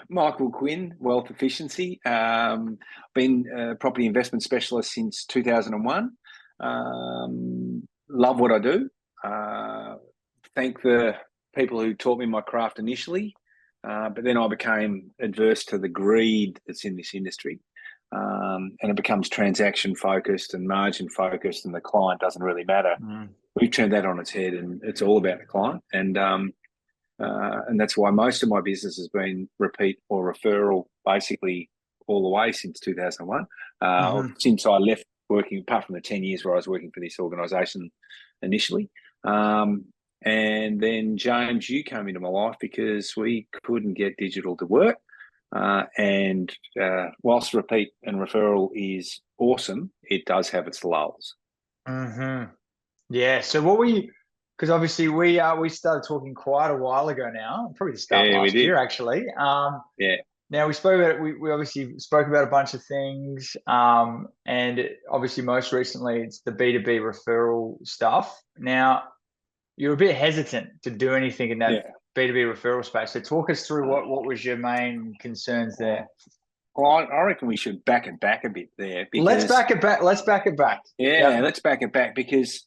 Michael Quinn, Wealth Efficiency. Been a property investment specialist since 2001. Love what I do. Thank the people who taught me my craft initially, but then I became adverse to the greed that's in this industry. And it becomes transaction focused and margin focused, and the client doesn't really matter. We've turned that on its head, and it's all about the client. And that's why most of my business has been repeat or referral, basically all the way since 2001. Since I left working, apart from the 10 years where I was working for this organisation initially. And then, James, you came into my life because we couldn't get digital to work. And whilst repeat and referral is awesome, it does have its lulls. Yeah. So what were you? Because obviously we started talking quite a while ago now, probably the start of last year actually. Now we spoke about we obviously spoke about a bunch of things, and obviously most recently it's the B2B referral stuff. Now you're a bit hesitant to do anything in that B2B referral space. So talk us through what was your main concerns there. Well, I reckon we should back it back a bit there. Because, let's back it back. Let's back it back. Yeah, let's back it back because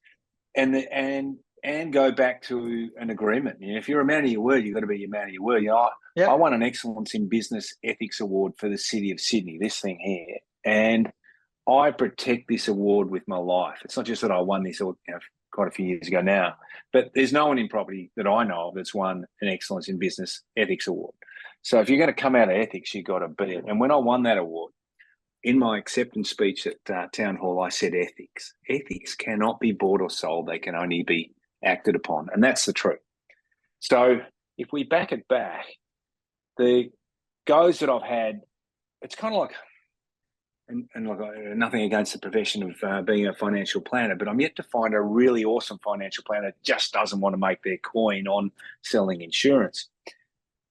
and go back to an agreement. You know, if you're a man of your word, you've got to be a man of your word. You know, I won an Excellence in Business Ethics Award for the City of Sydney, this thing here, and I protect this award with my life. It's not just that I won this quite a few years ago now, but there's no one in property that I know of that's won an Excellence in Business Ethics Award. So if you're going to come out of ethics, you've got to be it. And when I won that award, in my acceptance speech at Town Hall, I said ethics. Ethics cannot be bought or sold. They can only be acted upon. And that's the truth. So if we back it back, the goes that I've had, it's kind of like, and look, nothing against the profession of being a financial planner, but I'm yet to find a really awesome financial planner that just doesn't want to make their coin on selling insurance.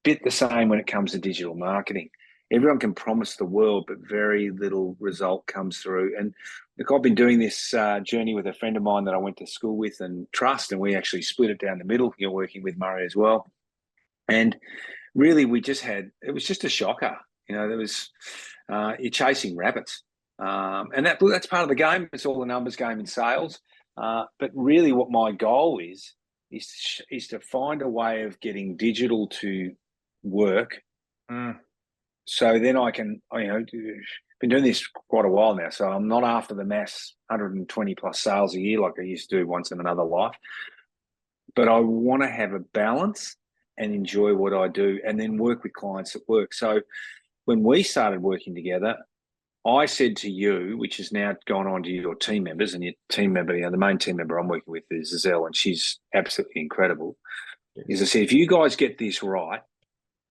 Bit the same when it comes to digital marketing. Everyone can promise the world, but very little result comes through. And look, I've been doing this journey with a friend of mine that I went to school with and trust, and we actually split it down the middle. You're working with Murray as well. And really, it was just a shocker. You know, there was, you're chasing rabbits. And that's part of the game. It's all the numbers game in sales. But really what my goal is to find a way of getting digital to work. So then I can, been doing this quite a while now. So I'm not after the mass 120 plus sales a year like I used to do once in another life. But I want to have a balance and enjoy what I do and then work with clients at work. So when we started working together, I said to you, which has now gone on to your team members, and your team member, the main team member I'm working with is Zelle, and she's absolutely incredible, is I said, if you guys get this right,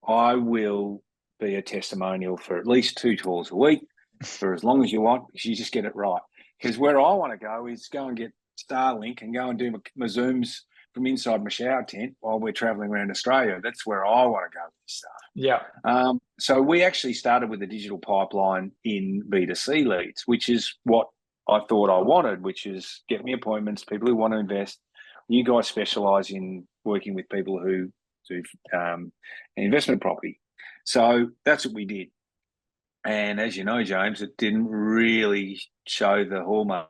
I will be a testimonial for at least 2 tours a week for as long as you want, because you just get it right. Because where I want to go is go and get Starlink and go and do my Zooms from inside my shower tent while we're traveling around Australia. That's where I want to go with this stuff. Yeah. So we actually started with a digital pipeline in B2C leads, which is what I thought I wanted, which is get me appointments, people who want to invest. You guys specialise in working with people who do investment property. So that's what we did. And as you know, James, it didn't really show the hallmarks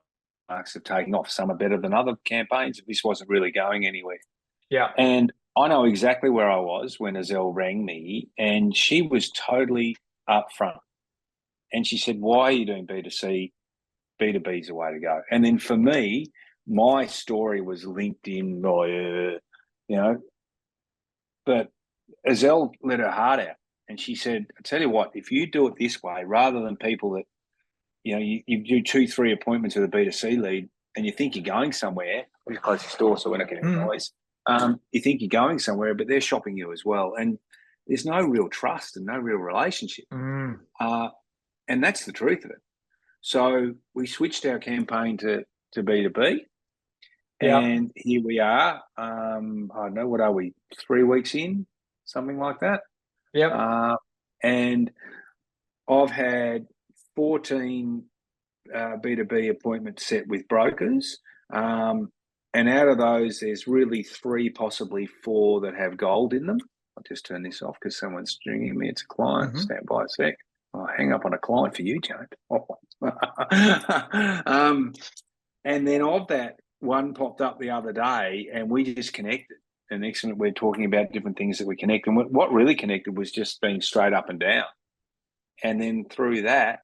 of taking off. Some are better than other campaigns. This wasn't really going anywhere. Yeah. And I know exactly where I was when Azelle rang me, and she was totally upfront. And she said, why are you doing B2C? B2B is the way to go. And then for me, my story was LinkedIn, but Azelle let her heart out. And she said, I tell you what, if you do it this way, rather than people that, you do 2-3 appointments with a B2C lead and you think you're going somewhere, we close the store so we're not getting noise. You think you're going somewhere, but they're shopping you as well. And there's no real trust and no real relationship. And that's the truth of it. So we switched our campaign to B2B. And here we are. I don't know, what are we, 3 weeks in? Something like that. And I've had 14 B2B appointments set with brokers. And out of those, there's really 3, possibly 4 that have gold in them. I'll just turn this off because someone's ringing me. It's a client. Mm-hmm. Stand by a sec. I'll hang up on a client for you, James. And then of that, one popped up the other day, and we just connected. And next minute, we're talking about different things that we connect. And what really connected was just being straight up and down. And then through that,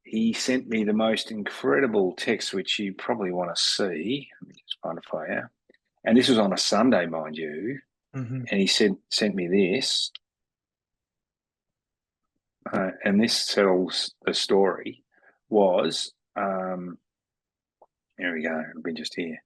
he sent me the most incredible text, which you probably want to see. Let me just find it for you. And this was on a Sunday, mind you. Mm-hmm. And he sent me this. And this tells the story. Was, here we go. It'll be just here.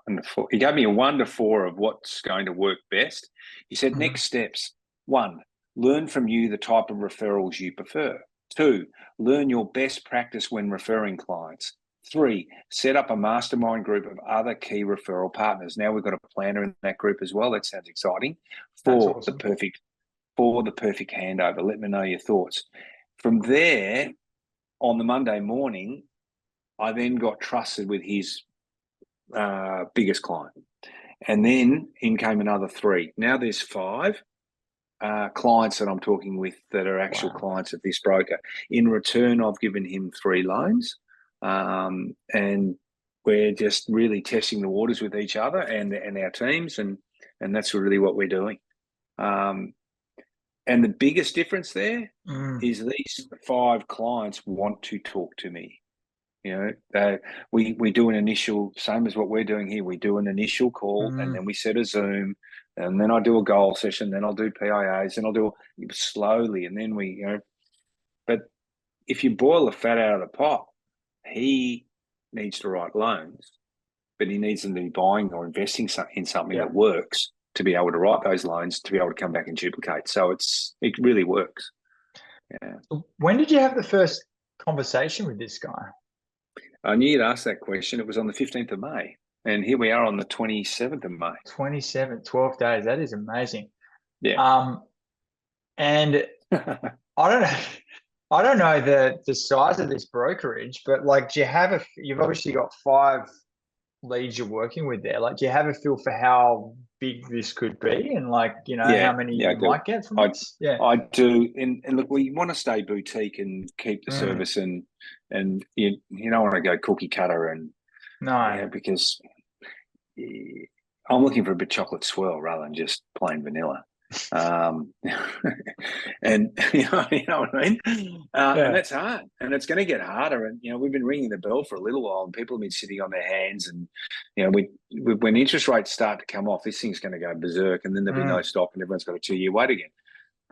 Wonderful. He gave me a 1 to 4 of what's going to work best. He said, next steps. 1, learn from you the type of referrals you prefer. 2, learn your best practice when referring clients. 3, set up a mastermind group of other key referral partners. Now we've got a planner in that group as well. That sounds exciting. 4, awesome. the perfect handover. Let me know your thoughts. From there, on the Monday morning, I then got trusted with his biggest client. And then in came another 3. Now there's 5 clients that I'm talking with that are actual clients of this broker. In return, I've given him 3 loans. And we're just really testing the waters with each other and our teams. And that's really what we're doing. And the biggest difference there is these 5 clients want to talk to me. You know, we do an initial, same as what we're doing here. We do an initial call and then we set a Zoom and then I do a goal session. Then I'll do PIAs and I'll do it slowly. And then we, but if you boil the fat out of the pot, he needs to write loans, but he needs them to be buying or investing in something that works to be able to write those loans, to be able to come back and duplicate. So it really works. Yeah. When did you have the first conversation with this guy? I knew you'd ask that question. It was on the 15th of May. And here we are on the 27th of May. 27, 12 days. That is amazing. Yeah. And I don't know the size of this brokerage, but like, you've obviously got 5 leads you're working with there. Like, do you have a feel for how big this could be and like, how many you might get from this? Yeah, I do. And look, we want to stay boutique and keep the service and you don't want to go cookie cutter because I'm looking for a bit chocolate swirl rather than just plain vanilla. And you know what I mean? And that's hard and it's going to get harder. And, we've been ringing the bell for a little while and people have been sitting on their hands and, when interest rates start to come off, this thing's going to go berserk and then there'll be no stop and everyone's got a 2-year wait again.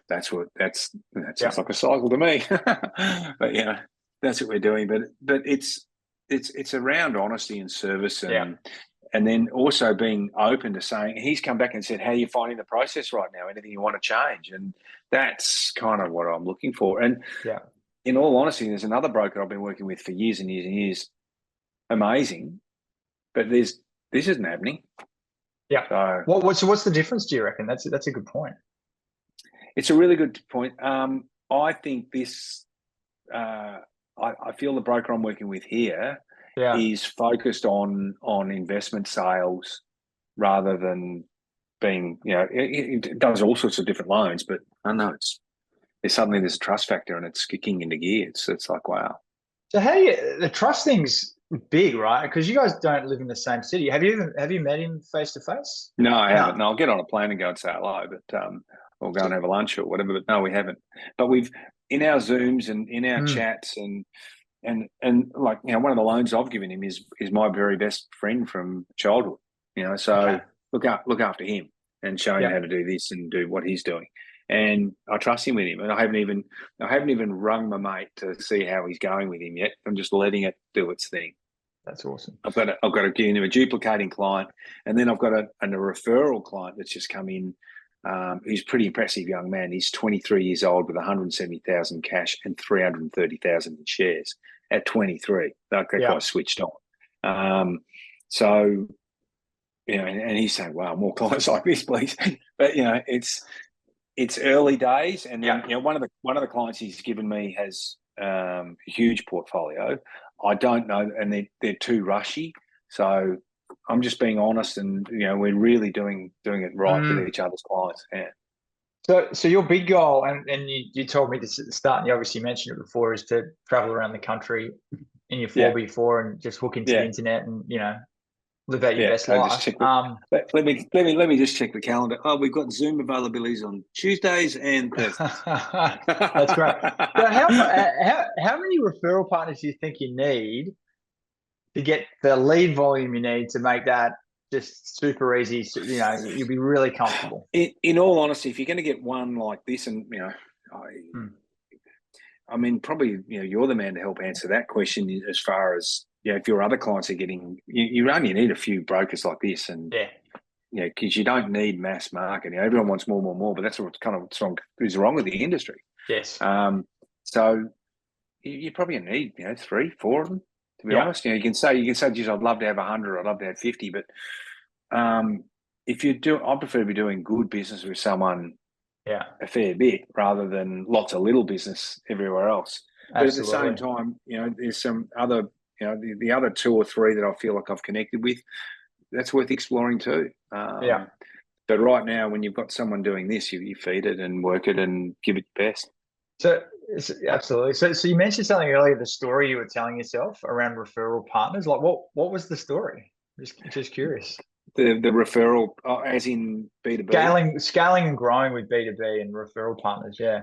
That sounds like a cycle to me. But that's what we're doing. But it's around honesty and service and then also being open to saying, he's come back and said, how are you finding the process right now? Anything you want to change? And that's kind of what I'm looking for. And in all honesty, there's another broker I've been working with for years and years and years. Amazing. But this isn't happening. Yeah. So what's the difference, do you reckon? That's a good point. It's a really good point. I think this, I feel the broker I'm working with here is focused on investment sales rather than being, it does all sorts of different loans, but I know there's a trust factor and it's kicking into gear. It's like, wow. So the trust thing's big, right? Because you guys don't live in the same city. Have you met him face to face? No, I haven't. No, I'll get on a plane and go and say hello, but or go and have a lunch or whatever. But no, we haven't. But we've in our Zooms and in our chats and like one of the loans I've given him is my very best friend from childhood. So look after him and show him how to do this and do what he's doing. And I trust him with him. And I haven't even rung my mate to see how he's going with him yet. I'm just letting it do its thing. That's awesome. I've got to give him a duplicating client, and then I've got a referral client that's just come in. He's a pretty impressive young man. He's 23 years old with 170,000 cash and 330,000 in shares at 23. That guy switched on. So, and he's saying, "Wow, more clients like this, please." But it's early days, and then one of the clients he's given me has a huge portfolio. I don't know, and they're too rushy. So I'm just being honest, and we're really doing it right with each other's clients. Yeah. So your big goal, and you told me this at the start, and you obviously mentioned it before, is to travel around the country in your 4x4 and just hook into the internet and live out your best life. Let me just check the calendar. Oh, we've got Zoom availabilities on Tuesdays and Thursdays. That's great. So how many referral partners do you think you need to get the lead volume you need to make that just super easy? So, you'll be really comfortable. In all honesty, if you're going to get one like this, and I mean, probably you're the man to help answer that question as far as if your other clients are getting, you only need a few brokers like this, and because you don't need mass market. Everyone wants more, but that's what's kind of wrong with the industry. Yes. So you probably need 3, 4 of them. To be honest, you can say, geez, I'd love to have 100, I'd love to have 50, but if you do, I prefer to be doing good business with someone a fair bit rather than lots of little business everywhere else. But at the same time, there's some other, the other 2 or 3 that I feel like I've connected with, that's worth exploring too. But right now, when you've got someone doing this, you feed it and work it and give it your best. So absolutely. So you mentioned something earlier, the story you were telling yourself around referral partners. Like what was the story? Just curious. The referral, as in B2B? Scaling and growing with B2B and referral partners, yeah.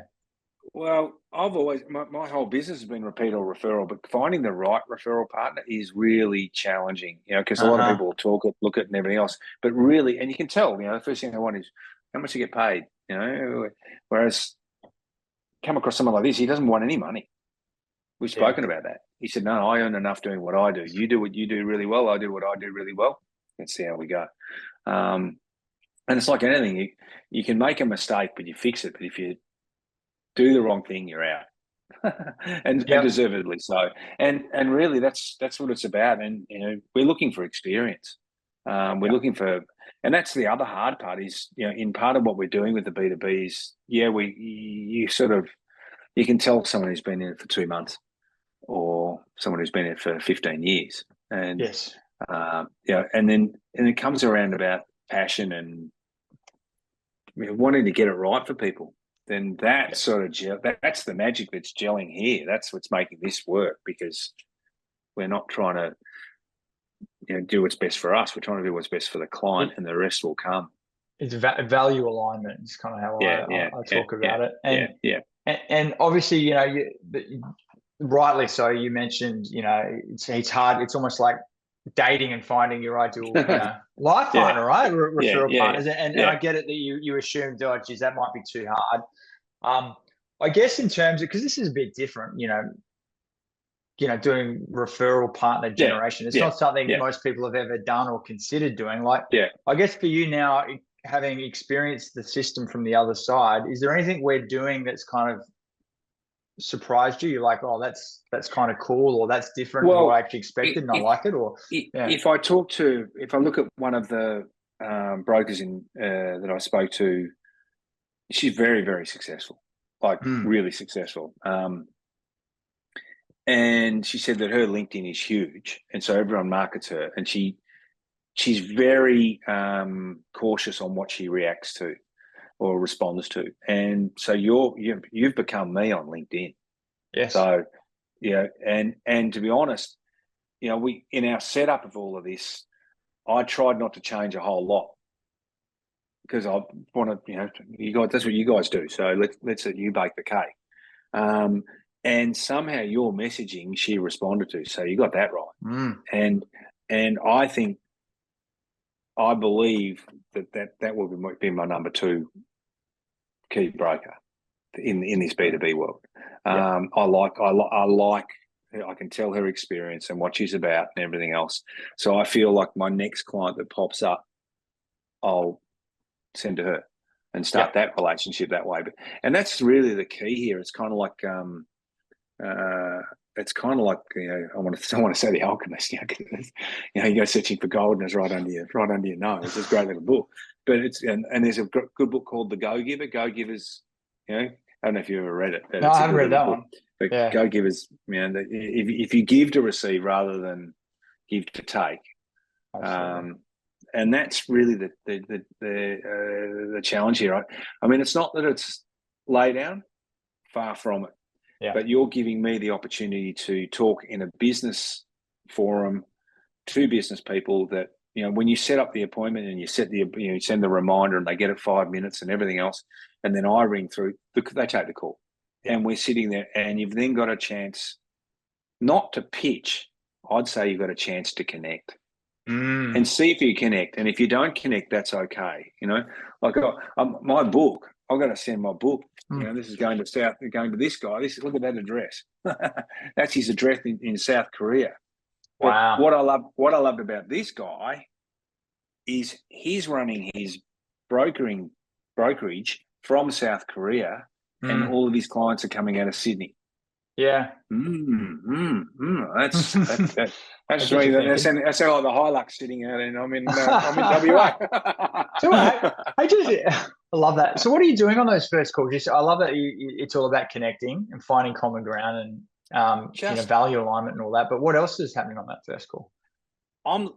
Well, I've always, my whole business has been repeat or referral, but finding the right referral partner is really challenging, because a lot of people talk it, look at it and everything else, but really, and you can tell, the first thing they want is how much you get paid, whereas come across someone like this, he doesn't want any money. We've spoken about that. He said, no, I earn enough doing what I do. You do what you do really well. I do what I do really well. Let's see how we go. And it's like anything. You can make a mistake, but you fix it. But if you do the wrong thing, you're out. and deservedly so. And really, that's what it's about. And, we're looking for experience. We're looking for, and that's the other hard part is, in part of what we're doing with the B2B is, you can tell someone who's been in it for 2 months or someone who's been in it for 15 years. And and then it comes around about passion and wanting to get it right for people. Then that that's the magic that's gelling here. That's what's making this work, because we're not trying to do what's best for us. We're trying to do what's best for the client, and the rest will come. It's value alignment. It's kind of how I talk about it. And obviously, rightly so. You mentioned, it's hard. It's almost like dating and finding your ideal life partner, right? Referral partners. And I get it that you assumed, oh, geez, that might be too hard. I guess in terms of, because this is a bit different, doing referral partner generation. It's not something most people have ever done or considered doing. I guess for you now, having experienced the system from the other side, is there anything we're doing that's kind of surprised you? You're like, oh, that's kind of cool, or that's different than what I actually expected, and I like it. Or if I look at one of the brokers that I spoke to, she's very, very successful, really successful. And she said that her LinkedIn is huge, and so everyone markets her, and she's very cautious on what she reacts to or responds to. And so you've become me on LinkedIn. Yes. So and to be honest, we, in our setup of all of this, I tried not to change a whole lot, because I want to, you guys, that's what you guys do. So let's let you bake the cake. And somehow your messaging she responded to, so you got that right. And I believe that will be my number 2 key broker in this B2B world. I can tell her experience and what she's about and everything else. So I feel like my next client that pops up, I'll send to her and start that relationship that way. And that's really the key here. It's kind of like I want to say The Alchemist. You go searching for gold and it's right under your nose. It's a great little book. But and there's a good book called The Go Giver. Go Givers. I don't know if you ever read it. No, I haven't read that one. But go give us, if you give to receive rather than give to take. And that's really the challenge here. I mean, it's not that it's lay down, far from it. Yeah. But you're giving me the opportunity to talk in a business forum to business people that, when you set up the appointment and you you send the reminder and they get it 5 minutes and everything else, and then I ring through, they take the call, and we're sitting there, and you've then got a chance not to pitch. I'd say you've got a chance to connect and see if you connect. And if you don't connect, that's okay. Like my book, I've got to send my book. This is going to this guy. Look at that address. That's his address in South Korea. Wow. But what I loved about this guy is he's running his brokerage from South Korea, and all of his clients are coming out of Sydney. Yeah. That's really, that's like the Hilux sitting out, and I'm in WA. So I love that. So what are you doing on those first calls? I love that it's all about connecting and finding common ground and value alignment and all that. But what else is happening on that first call? And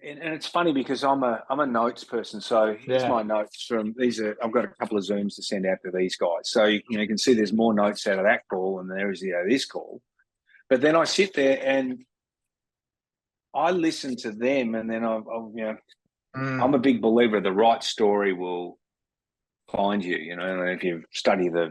it's funny because I'm a notes person. So here's my notes from these. I've got a couple of Zooms to send out to these guys. So you can see there's more notes out of that call than there is out of this call. But then I sit there and I listen to them, and then I'm a big believer the right story will find you. And if you study the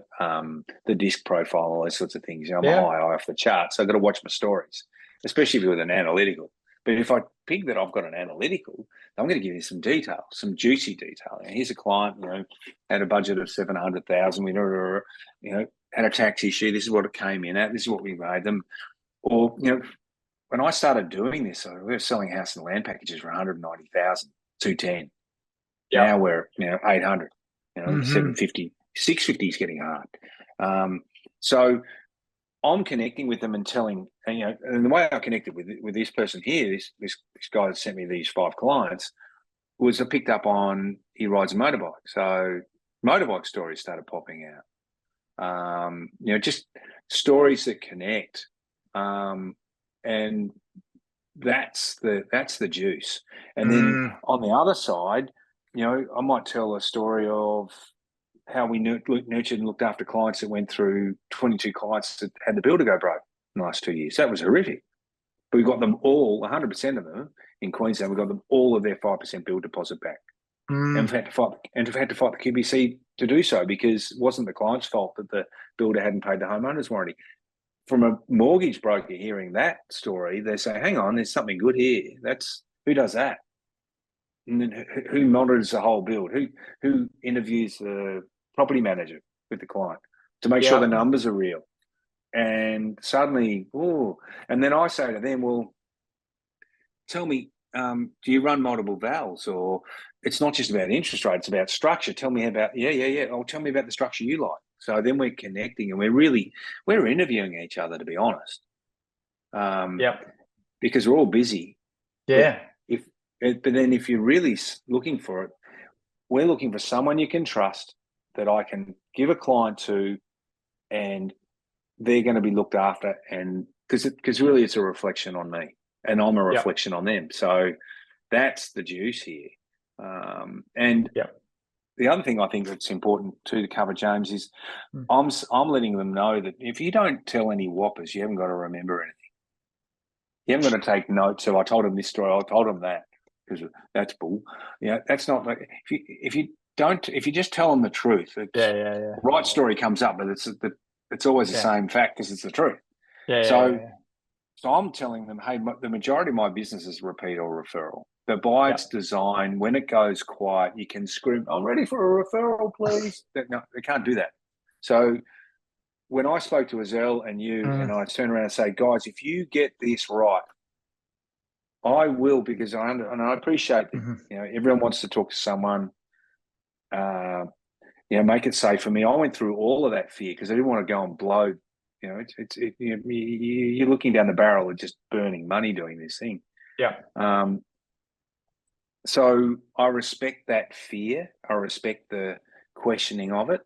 disc profile, all those sorts of things, I'm a high off the chart. So I've got to watch my stories, especially if you're with an analytical. But if I pick that I've got an analytical, I'm going to give you some detail, some juicy detail. And here's a client, had a budget of $700,000. We had a tax issue. This is what it came in at. This is what we made them. Or when I started doing this, we were selling house and land packages for $190,000, $210,000. Now we're 800. 750, 650 is getting hard. So I'm connecting with them and telling, and the way I connected with this person here, this guy that sent me these 5 clients, was I picked up on he rides a motorbike. So motorbike stories started popping out. Just stories that connect. And that's the juice. And then on the other side, I might tell a story of how we nurtured and looked after clients that went through 22 clients that had the builder go broke in the last 2 years. That was horrific. But we got them all, 100% of them in Queensland, we got them all of their 5% bill deposit back. And we've had to fight the QBC to do so, because it wasn't the client's fault that the builder hadn't paid the homeowner's warranty. From a mortgage broker hearing that story, they say, hang on, there's something good here. Who does that? And then who monitors the whole build? Who interviews the property manager with the client to make sure the numbers are real? And suddenly, and then I say to them, well, tell me, do you run multiple vals? Or it's not just about interest rate, it's about structure. Tell me about, oh, tell me about the structure you like. So then we're connecting, and we're interviewing each other, to be honest. Because we're all busy. Yeah. But then if you're really looking for it, we're looking for someone you can trust that I can give a client to, and they're going to be looked after. And because really it's a reflection on me, and I'm a reflection on them. So that's the juice here. The other thing I think that's important to cover, James, is I'm letting them know that if you don't tell any whoppers, you haven't got to remember anything. You haven't got to take notes. So I told them this story, I told them that, because that's bull. That's not like, if you just tell them the truth, the right story comes up, but it's always the same fact because it's the truth. So I'm telling them, hey, the majority of my business is repeat or referral. But by its design, when it goes quiet, you can scream, I'm ready for a referral, please. No, they can't do that. So when I spoke to Azelle and you, and I turn around and say, guys, if you get this right, I will, because I appreciate that everyone wants to talk to someone, make it safe for me. I went through all of that fear because I didn't want to go and blow. You're looking down the barrel of just burning money doing this thing. So I respect that fear. I respect the questioning of it.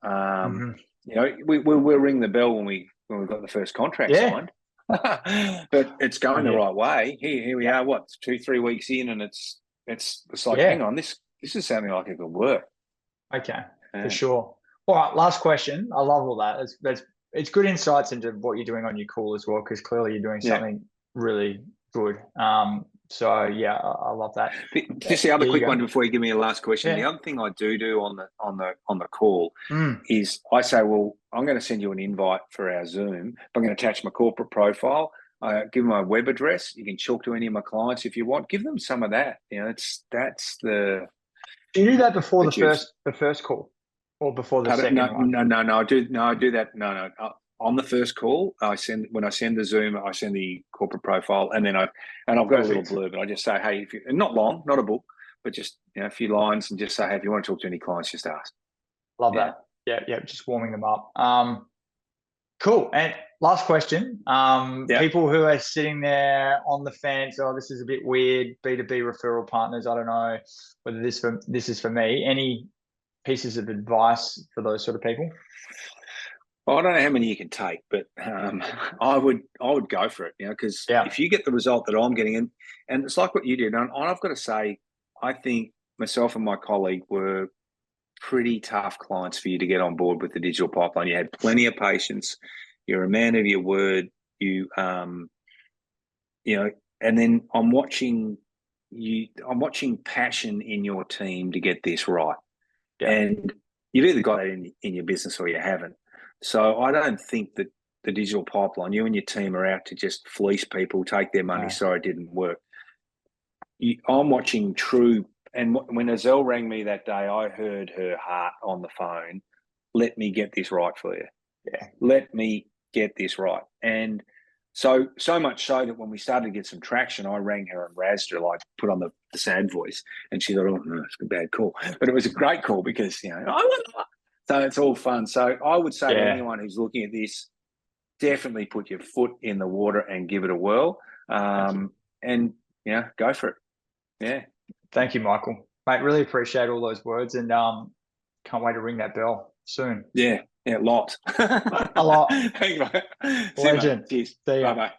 We'll ring the bell when we when we got the first contract signed. But it's going the right way. Here we are, 2-3 weeks in, and it's like, hang on, this is sounding like it could work. Okay, for sure. All right, last question. I love all that. It's good insights into what you're doing on your call as well, because clearly you're doing something really good. So yeah, I love that. Just the other quick one before you give me a last question. The other thing I do on the call is I say, well, I'm going to send you an invite for our Zoom. I'm going to attach my corporate profile. Give them my web address. You can talk to any of my clients if you want. Give them some of that. That's the. Do you do that before the first call, or before the second one? No. I do that. No. On the first call, when I send the Zoom, I send the corporate profile, and then I've got a little blurb, and I just say, hey, not long, not a book, but just a few lines, and just say, hey, if you want to talk to any clients, just ask. Love that. Yeah, just warming them up. Cool. And last question. People who are sitting there on the fence, this is a bit weird, B2B referral partners, I don't know whether this is for me. Any pieces of advice for those sort of people? Well, I don't know how many you can take, but I would go for it, because if you get the result that I'm getting, and it's like what you did, and I've got to say, I think myself and my colleague were pretty tough clients for you to get on board with the digital pipeline. You had plenty of patience. You're a man of your word. And then I'm watching passion in your team to get this right. Yeah. And you've either got it in your business or you haven't. So I don't think that the digital pipeline, you and your team are out to just fleece people, take their money. Sorry, it didn't work. I'm watching true. And when Azelle rang me that day, I heard her heart on the phone. Let me get this right for you. Yeah. Let me get this right. And so much so that when we started to get some traction, I rang her and razzed her, like put on the sad voice. And she thought, oh, no, it's a bad call. But it was a great call because, so it's all fun. So I would say to anyone who's looking at this, definitely put your foot in the water and give it a whirl. And, go for it. Yeah. Thank you, Michael. Mate, really appreciate all those words, and can't wait to ring that bell soon. Yeah, lots. A lot. Thank you, mate. Legend. Cheers. See ya. Bye-bye.